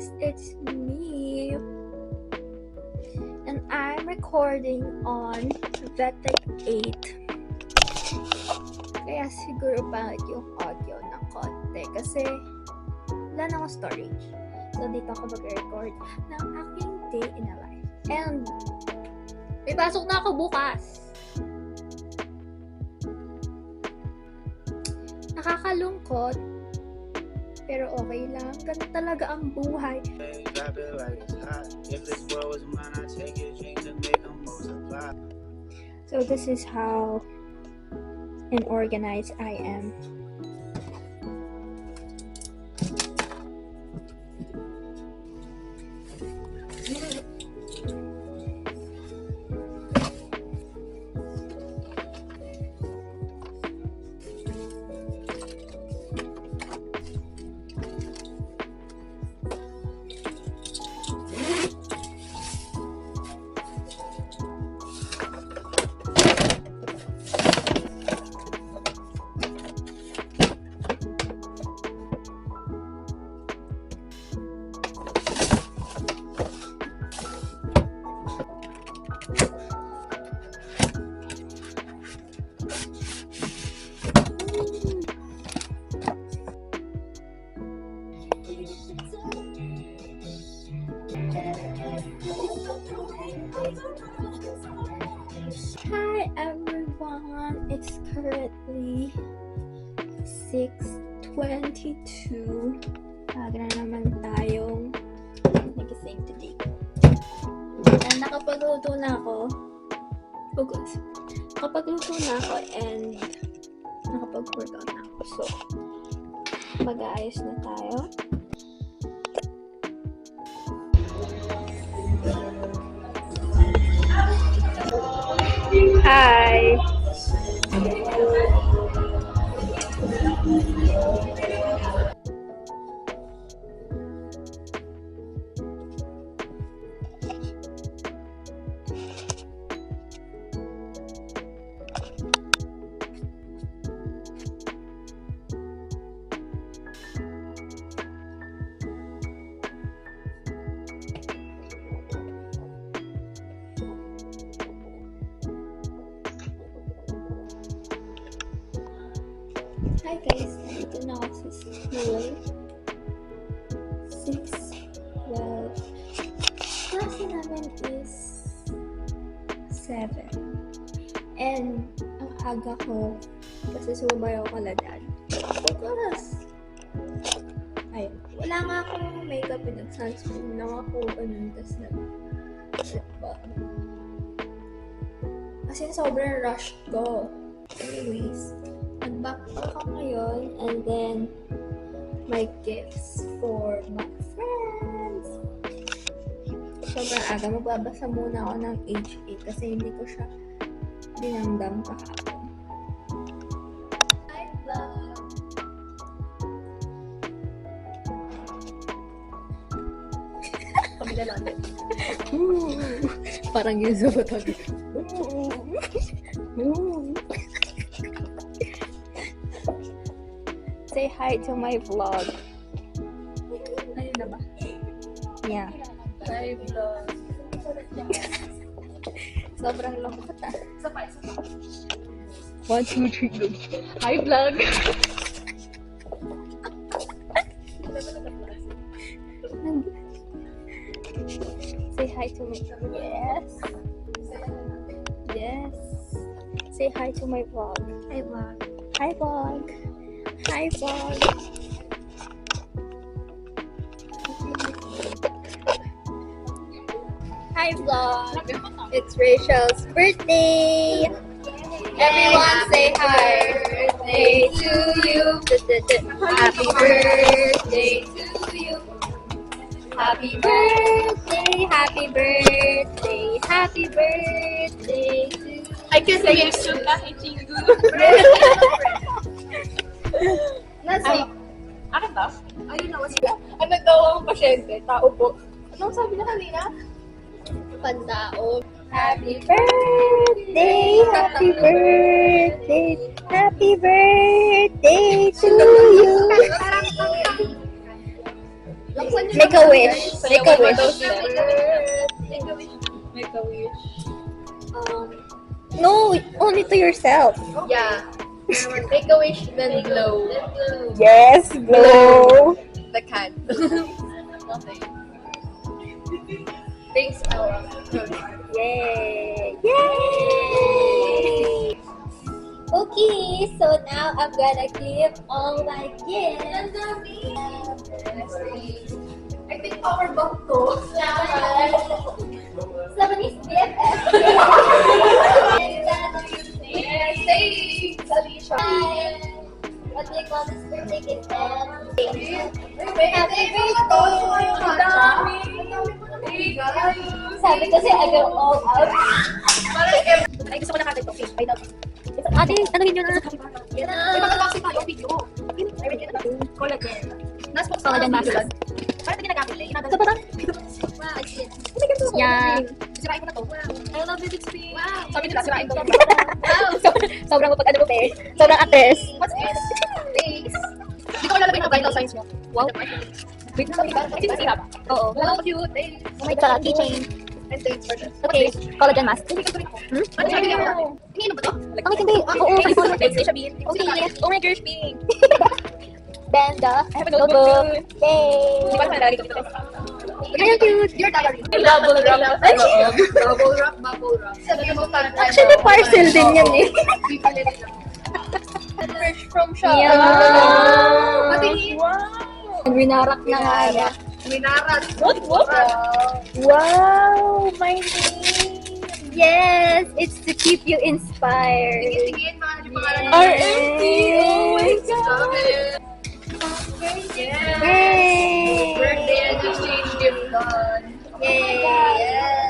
guys, it's me. And I'm recording on VETEC 8. Kaya siguro pangit yung audio ng konti kasi wala na akong storage. So dito ako mag-record ng aking day in a life. And may pasok na ako bukas. Nakakalungkot, pero okay lang. Ganun talaga ang buhay. So this is how unorganized I am. Hi everyone, it's currently 6:22. Aga na naman tayong nagising today. And nakapagluto na ako. Nakapagluto na ako and nakapag-workout na ako. So, mag-aayos na tayo. Hi! Hi guys, dito na ako sa school. 6:12. Klase namin is 7. And ang aga ko kasi sumabay ako kala dad. Focus! Ayun. Wala nga akong makeup and sunscreen lang ako ganun. Tas kasi sobrang rush ko. Anyways, nag-backpack ako ngayon and then my gifts for my friends. Sobrang aga. Magbabasa muna ako ng HA kasi hindi ko siya dinamdam kahapon. Hi vlog! Kami na lang din. Parang yun sa batag. Say hi to my vlog. Ayun na ba? Yeah. Hi, vlog. Sobrang lungkot ah. Isa pa. 1, 2, 3, go. Hi, vlog. Say hi to my yes. Yes. Say hi to my vlog. Hi, vlog. Hi vlog. Hi vlog. Hi vlog. It's Rachel's birthday. Everyone say hi. Birthday to you. Happy birthday to you. Happy birthday, happy birthday, happy birthday to you. I can say yes to kahit chingu. Nasa, Akin ba? ayun na sila. Ang nagdawa ang pasyente, tao po. Anong sabi na kanina? Pandao. Happy birthday, happy birthday, happy birthday to you. Laksan Make a wish. Make a wish. Make a wish. No, only to yourself. Yeah. Make a wish, then blow. Yes, blow. The cat. Nothing. Thanks, Ella. Yay! Yay! Okay, so now I'm gonna give all my gifts. I think power bank to. Somebody's gift. Say, Salisha. What do you call this birthday gift? Happy Sabi kasi I go all out. Ay, gusto ko na kagad to. Okay, daw. Ate, ano yun yun? Yan na. May mag-unboxing tayo video. Collagen. Nas po sa collagen mask. Parang hindi nagamit eh. So, parang, Wow, it's it. yeah. Sirain ko na to. I love it, it's pink. Wow. Sabi nila, sirain ko. Sobrang mapag ano mo, pe. Sobrang ates. What's this? Thanks. Dito ko lalagay ng vital signs mo. Wow. Wait na, kasi masira ba? Oo. Wow, cute. Thanks. Oh my God, keychain. And thanks for this. Okay, collagen mask. Hindi ka ko. Ano sabi niya? Iniinom ba to? Ang hindi. Oo, sabi ko. Thanks, Asia Bean. Okay. Oh my gosh, pink. Then the I have a notebook. Yay! Hindi pa naman lalagay ko dito. Very cute. Your diary. Double wrap. Double wrap, bubble wrap. Actually, parcel din yan eh. Fresh from shop. Yeah. Patingin. Winarak na nga yan. Minarat. What? Wow, my name. Yes, it's to keep you inspired. Tingin, mga pangalan niya. RMT. Oh my Stop it. Yay! Birthday and exchange gift done. Yay!